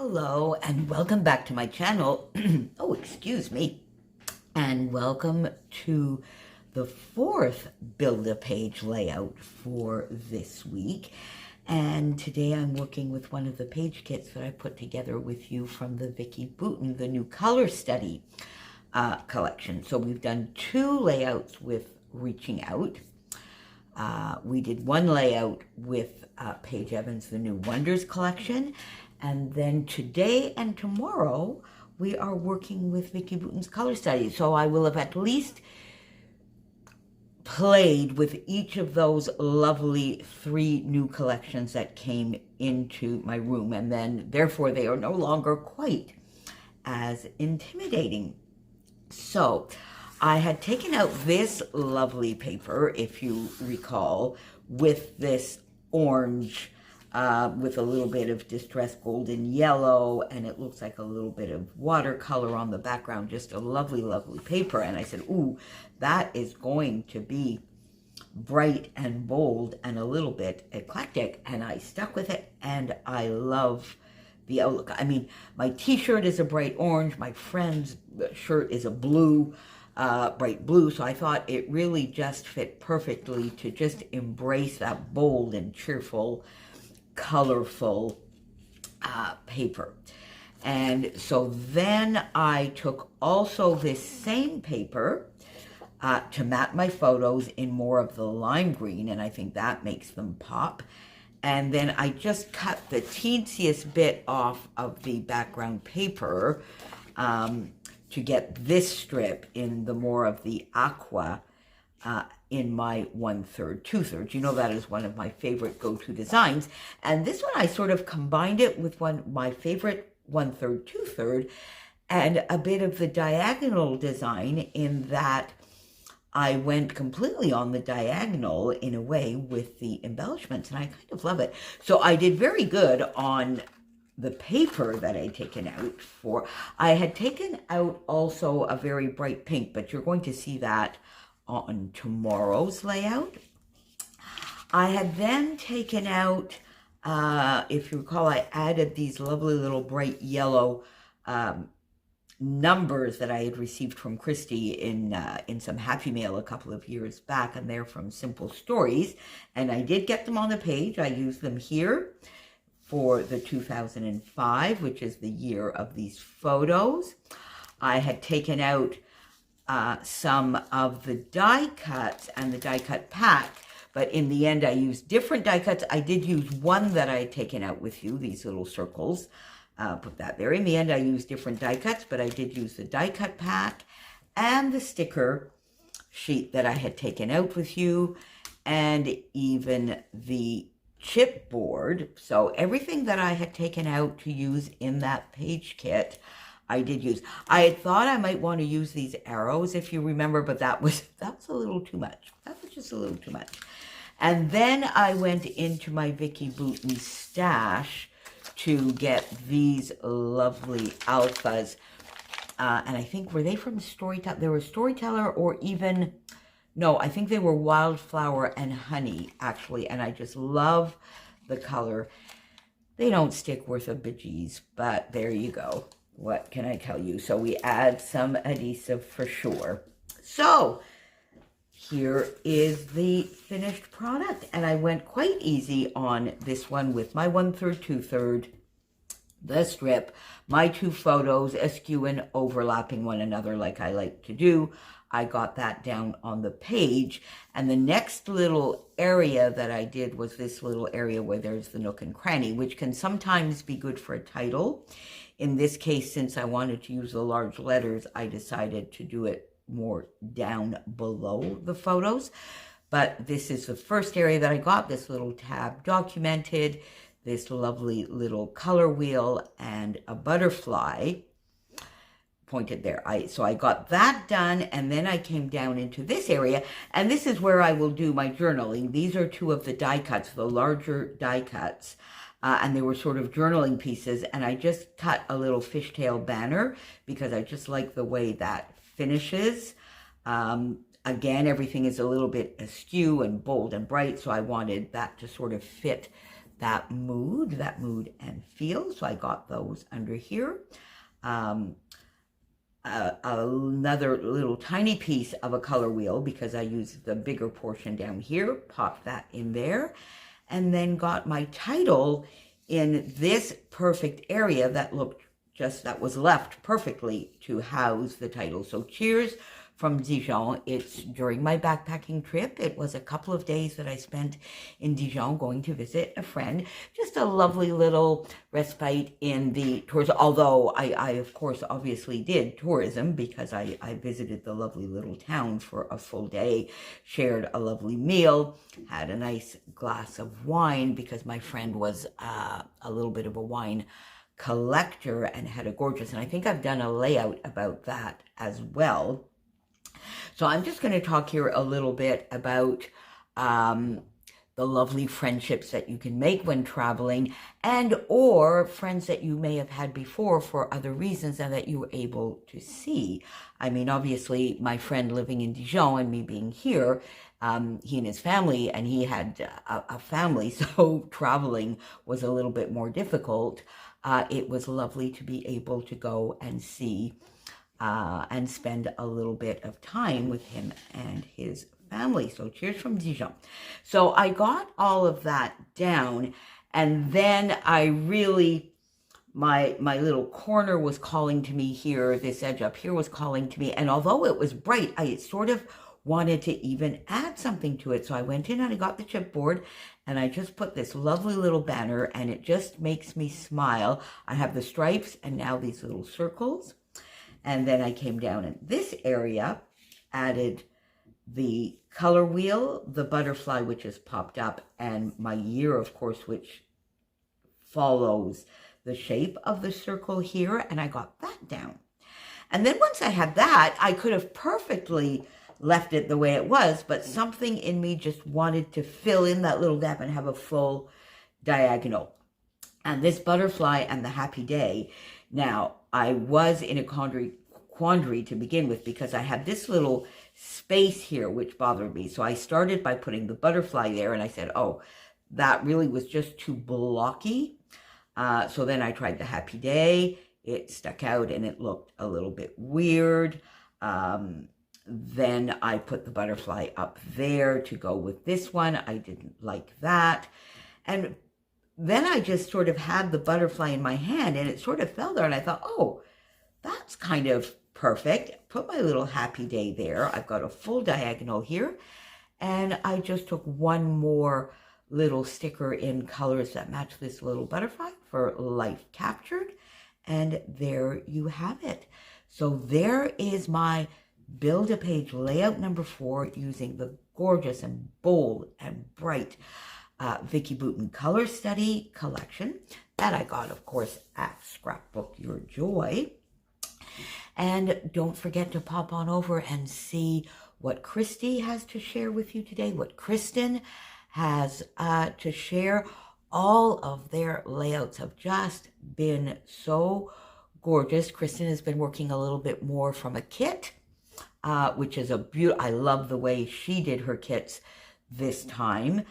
Hello and welcome back to my channel. Oh, excuse me. And welcome to the fourth Build-A-Page layout for this week. And today I'm working with one of the page kits that I put together with you from the VICKI BOUTIN, the new color study collection. So we've done two layouts with Reaching Out. We did one layout with Paige Evans, the New Wonders collection. And then today and tomorrow, we are working with VICKI BOUTIN's color study. So I will have at least played with each of those lovely three new collections that came into my room. And then, therefore, they are no longer quite as intimidating. So I had taken out this lovely paper, if you recall, with this orange with a little bit of distressed golden yellow, and it looks like a little bit of watercolor on the background, just a lovely, lovely paper. And I said, ooh, that is going to be bright and bold and a little bit eclectic. And I stuck with it, and I love the outlook. I mean, my t-shirt is a bright orange, my friend's shirt is a blue, bright blue, so I thought it really just fit perfectly to just embrace that bold and cheerful, colorful paper. And so then I took also this same paper to map my photos in more of the lime green, and I think that makes them pop. And then I just cut the teensiest bit off of the background paper to get this strip in the more of the aqua in my 1/3, 2/3. You know that is one of my favorite go-to designs. And this one I sort of combined it with my favorite 1/3, 2/3, and a bit of the diagonal design, in that I went completely on the diagonal in a way with the embellishments, and I kind of love it. So I did very good on the paper that I had taken out for. I had taken out also a very bright pink, but you're going to see that on tomorrow's layout. I had then taken out, if you recall, I added these lovely little bright yellow numbers that I had received from Christy in some Happy Mail a couple of years back, and they're from Simple Stories. And I did get them on the page. I used them here for the 2005, which is the year of these photos. I had taken out some of the die cuts and the die cut pack, but in the end I used different die cuts. I did use one that I had taken out with you, these little circles, put that there. In the end I used different die cuts, but I did use the die cut pack and the sticker sheet that I had taken out with you, and even the chipboard. So everything that I had taken out to use in that page kit, I did use. I had thought I might want to use these arrows, if you remember, but that was a little too much. That was just a little too much. And then I went into my VICKI BOUTIN stash to get these lovely alphas. And I think, were they from Storyteller? They were Storyteller, or even, no, I think they were Wildflower and Honey, actually. And I just love the color. They don't stick worth a bejeez, but there you go. What can I tell you? So we add some adhesive for sure. So here is the finished product. And I went quite easy on this one with my 1/3, 2/3, the strip, my two photos askew and overlapping one another like I like to do. I got that down on the page. And the next little area that I did was this little area where there's the nook and cranny, which can sometimes be good for a title. In this case, since I wanted to use the large letters, I decided to do it more down below the photos. But this is the first area that I got, this little tab documented, this lovely little color wheel, and a butterfly pointed there. So I got that done, and then I came down into this area, and this is where I will do my journaling. These are two of the die cuts, the larger die cuts. And they were sort of journaling pieces, and I just cut a little fishtail banner because I just like the way that finishes. Again, everything is a little bit askew and bold and bright, so I wanted that to sort of fit that mood and feel. So I got those under here. Another little tiny piece of a color wheel, because I used the bigger portion down here, popped that in there, and then got my title in this perfect area that looked that was left perfectly to house the title. So cheers from Dijon. It's during my backpacking trip. It was a couple of days that I spent in Dijon going to visit a friend. Just a lovely little respite in the tourism, although I of course obviously did tourism, because I visited the lovely little town for a full day, shared a lovely meal, had a nice glass of wine, because my friend was a little bit of a wine collector and had a gorgeous, and I think I've done a layout about that as well. So I'm just going to talk here a little bit about the lovely friendships that you can make when traveling, and or friends that you may have had before for other reasons and that you were able to see. I mean, obviously my friend living in Dijon and me being here, he and his family, and he had a family, so traveling was a little bit more difficult. It was lovely to be able to go and see and spend a little bit of time with him and his family. So cheers from Dijon. So I got all of that down, and then I really, my little corner was calling to me here, this edge up here was calling to me, and although it was bright, I sort of wanted to even add something to it. So I went in and I got the chipboard, and I just put this lovely little banner, and it just makes me smile. I have the stripes and now these little circles. And then I came down in this area, added the color wheel, the butterfly, which is popped up, and my year, of course, which follows the shape of the circle here, and I got that down. And then once I had that, I could have perfectly left it the way it was, but something in me just wanted to fill in that little gap and have a full diagonal. And this butterfly and the happy day. Now, I was in a quandary to begin with, because I had this little space here which bothered me. So I started by putting the butterfly there, and I said, oh, that really was just too blocky. So then I tried the happy day. It stuck out and it looked a little bit weird. Then I put the butterfly up there to go with this one. I didn't like that. And then I just sort of had the butterfly in my hand, and it sort of fell there, and I thought, oh, that's kind of perfect. Put my little happy day there. I've got a full diagonal here, and I just took one more little sticker in colors that match this little butterfly for life captured, and there you have it. So there is my Build a Page layout number 4 using the gorgeous and bold and bright VICKI BOUTIN Color Study collection that I got, of course, at Scrapbook Your Joy. And don't forget to pop on over and see what Christy has to share with you today, what Kristin has to share. All of their layouts have just been so gorgeous. Kristin has been working a little bit more from a kit, which is a beautiful, I love the way she did her kits this time.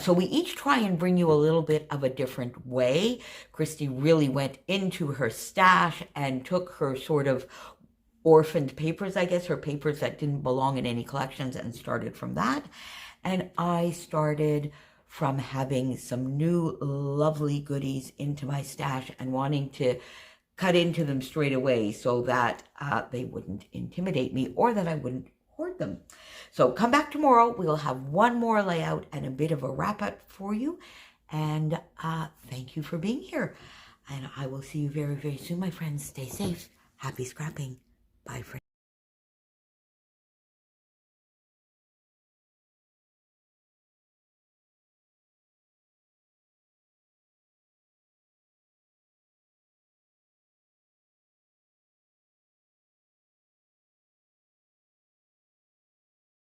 So we each try and bring you a little bit of a different way. Christy really went into her stash and took her sort of orphaned papers, I guess, her papers that didn't belong in any collections, and started from that. And I started from having some new lovely goodies into my stash and wanting to cut into them straight away so that they wouldn't intimidate me or that I wouldn't hoard them. So come back tomorrow. We'll have one more layout and a bit of a wrap up for you. And thank you for being here. And I will see you very, very soon, my friends. Stay safe. Happy scrapping. Bye, friends.